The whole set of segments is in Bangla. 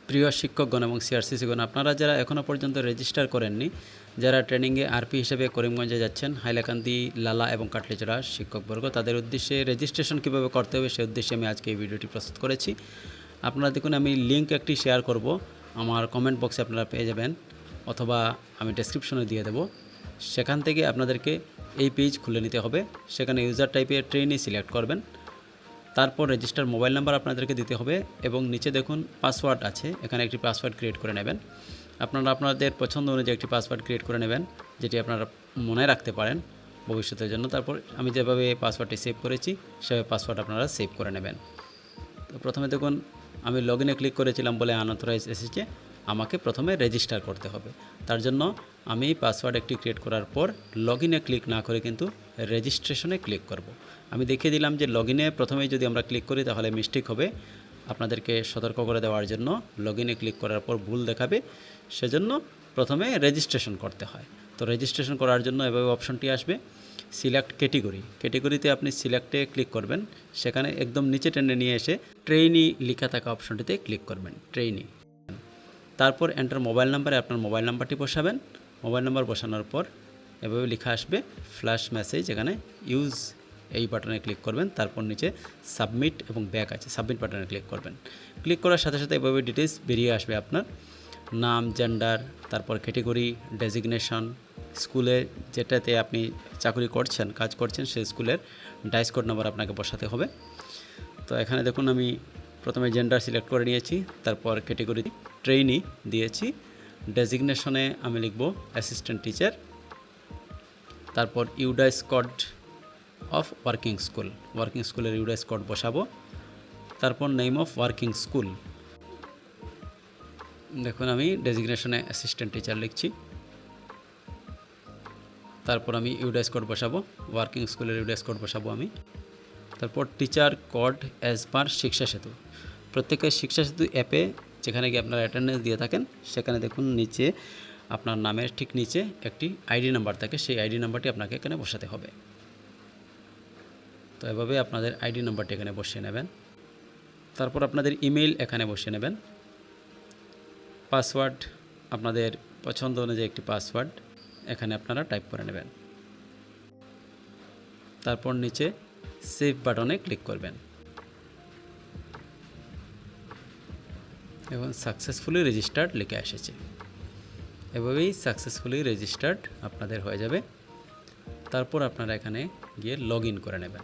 প্রিয় শিক্ষকগণ এবং সিআরসিসিগণ, আপনারা যারা এখনও পর্যন্ত রেজিস্টার করেননি, যারা ট্রেনিংয়ে আরপি হিসেবে করিমগঞ্জে যাচ্ছেন, হাইলাকান্দি, লালা এবং কাটলিচড়া শিক্ষকবর্গ, তাদের উদ্দেশ্যে রেজিস্ট্রেশন কীভাবে করতে হবে সে উদ্দেশ্যে আমি আজকে এই ভিডিওটি প্রস্তুত করেছি। আপনারা দেখুন, আমি লিঙ্ক একটি শেয়ার করব, আমার কমেন্ট বক্সে আপনারা পেয়ে যাবেন, অথবা আমি ডেসক্রিপশনে দিয়ে দেব। সেখান থেকে আপনাদেরকে এই পেজ খুলে নিতে হবে। সেখানে ইউজার টাইপে ট্রেইনি সিলেক্ট করবেন। তারপর রেজিস্টার মোবাইল নাম্বার আপনাদেরকে দিতে হবে এবং নিচে দেখুন পাসওয়ার্ড আছে, এখানে একটি পাসওয়ার্ড ক্রিয়েট করে নেবেন। আপনারা আপনাদের পছন্দ অনুযায়ী একটি পাসওয়ার্ড ক্রিয়েট করে নেবেন, যেটি আপনারা মনে রাখতে পারেন ভবিষ্যতের জন্য। তারপর আমি যেভাবে পাসওয়ার্ডটি সেভ করেছি সেভাবে পাসওয়ার্ড আপনারা সেভ করে নেবেন। তো প্রথমে দেখুন, আমি লগইনে ক্লিক করেছিলাম বলে আনঅথরাইজ এসেছে। আমাকে প্রথমে রেজিস্টার করতে হবে। তার জন্য আমি পাসওয়ার্ড একটি ক্রিয়েট করার পর লগইনে ক্লিক না করে কিন্তু রেজিস্ট্রেশনে ক্লিক করব। আমি দেখিয়ে দিলাম যে লগইনে প্রথমেই যদি আমরা ক্লিক করি তাহলে মিস্টেক হবে। আপনাদেরকে সতর্ক করে দেওয়ার জন্য লগইনে ক্লিক করার পর ভুল দেখাবে, সেজন্য প্রথমে রেজিস্ট্রেশন করতে হয়। তো রেজিস্ট্রেশন করার জন্য এভাবে অপশনটি আসবে, সিলেক্ট ক্যাটেগরি। ক্যাটেগরিতে আপনি সিলেক্টে ক্লিক করবেন, সেখানে একদম নিচে টেনে নিয়ে এসে ট্রেইনি লেখা থাকা অপশনটিতে ক্লিক করবেন, ট্রেইনি। তারপর এন্টার মোবাইল নাম্বারে আপনার মোবাইল নাম্বারটি বসাবেন। মোবাইল নাম্বার বসানোর পর এভাবে লেখা আসবে ফ্ল্যাশ মেসেজ, এখানে ইউজ এই বাটনে ক্লিক করবেন। তারপর নিচে সাবমিট এবং ব্যাক আছে, সাবমিট বাটনে ক্লিক করবেন। ক্লিক করার সাথে সাথে এভাবে ডিটেলস বেরিয়ে আসবে, আপনার নাম, জেন্ডার, তারপর ক্যাটেগরি, ডেজিগনেশন, স্কুলে যেটাতে আপনি চাকরি করছেন, কাজ করছেন, সেই স্কুলের ডাইস কোড নাম্বার আপনাকে বসাতে হবে। তো এখানে দেখুন, আমি প্রথমে জেন্ডার সিলেক্ট করে নিয়েছি, তারপর ক্যাটেগরি ট্রেইনি দিয়েছি, ডেজিগনেশনে আমি লিখব অ্যাসিস্ট্যান্ট টিচার, তারপর UDISE code of working school, working স্কুলের ইউডাইস কোড বসাবো। তারপর নেম অফ ওয়ার্কিং স্কুল, দেখুন আমি ডেজিগনেশনে অ্যাসিস্ট্যান্ট টিচার লিখছি। তারপর আমি ইউডাইস কোড বসাবো, ওয়ার্কিং স্কুলের ইউডাইস কোড বসাবো আমি। তারপর টিচার কোড অ্যাজ পার শিক্ষা সেতু। প্রত্যেকের শিক্ষা সেতু অ্যাপে যেখানে গিয়ে আপনারা অ্যাটেন্ডেন্স দিয়ে থাকেন, সেখানে দেখুন নিচে আপনার নামের ঠিক নিচে একটি আইডি নাম্বার থাকে, সেই আইডি নাম্বারটি আপনাকে এখানে বসাতে হবে। তো এভাবে আপনাদের আইডি নাম্বারটি এখানে বসিয়ে নেবেন। তারপর আপনাদের ইমেইল এখানে বসিয়ে নেবেন। পাসওয়ার্ড আপনাদের পছন্দ অনুযায়ী একটি পাসওয়ার্ড এখানে আপনারা টাইপ করে নেবেন। তারপর নিচে সেভ বাটনে ক্লিক করবেন এবং সাকসেসফুলি রেজিস্টার্ড লিখে এসেছে। এভাবেই সাকসেসফুলি রেজিস্টার্ড আপনাদের হয়ে যাবে। তারপর আপনারা এখানে গিয়ে লগ ইন করে নেবেন।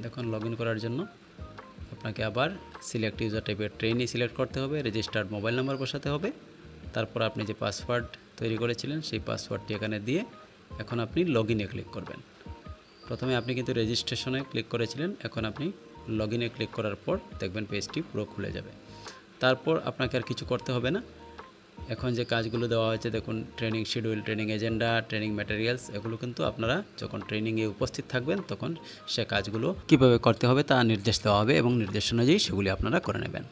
দেখুন, লগ ইন করার জন্য আপনাকে আবার সিলেক্ট ইউজার টাইপের ট্রেইনি সিলেক্ট করতে হবে, রেজিস্টার্ড মোবাইল নাম্বার বসাতে হবে। তারপর আপনি যে পাসওয়ার্ড তৈরি করেছিলেন সেই পাসওয়ার্ডটি এখানে দিয়ে এখন আপনি লগ ইনে ক্লিক করবেন। প্রথমে আপনি কিন্তু রেজিস্ট্রেশনে ক্লিক করেছিলেন, এখন আপনি লগ ইনে ক্লিক করার পর দেখবেন পেজটি পুরো খুলে যাবে। তারপর আপনাকে আর কিছু করতে হবে না। এখন যে কাজগুলো দেওয়া হয়েছে দেখুন, training schedule, training agenda, training materials, এগুলো কিন্তু আপনারা যখন ট্রেনিংয়ে উপস্থিত থাকবেন তখন সে কাজগুলো কীভাবে করতে হবে তা নির্দেশ দেওয়া হবে এবং নির্দেশ অনুযায়ী সেগুলি আপনারা করে নেবেন।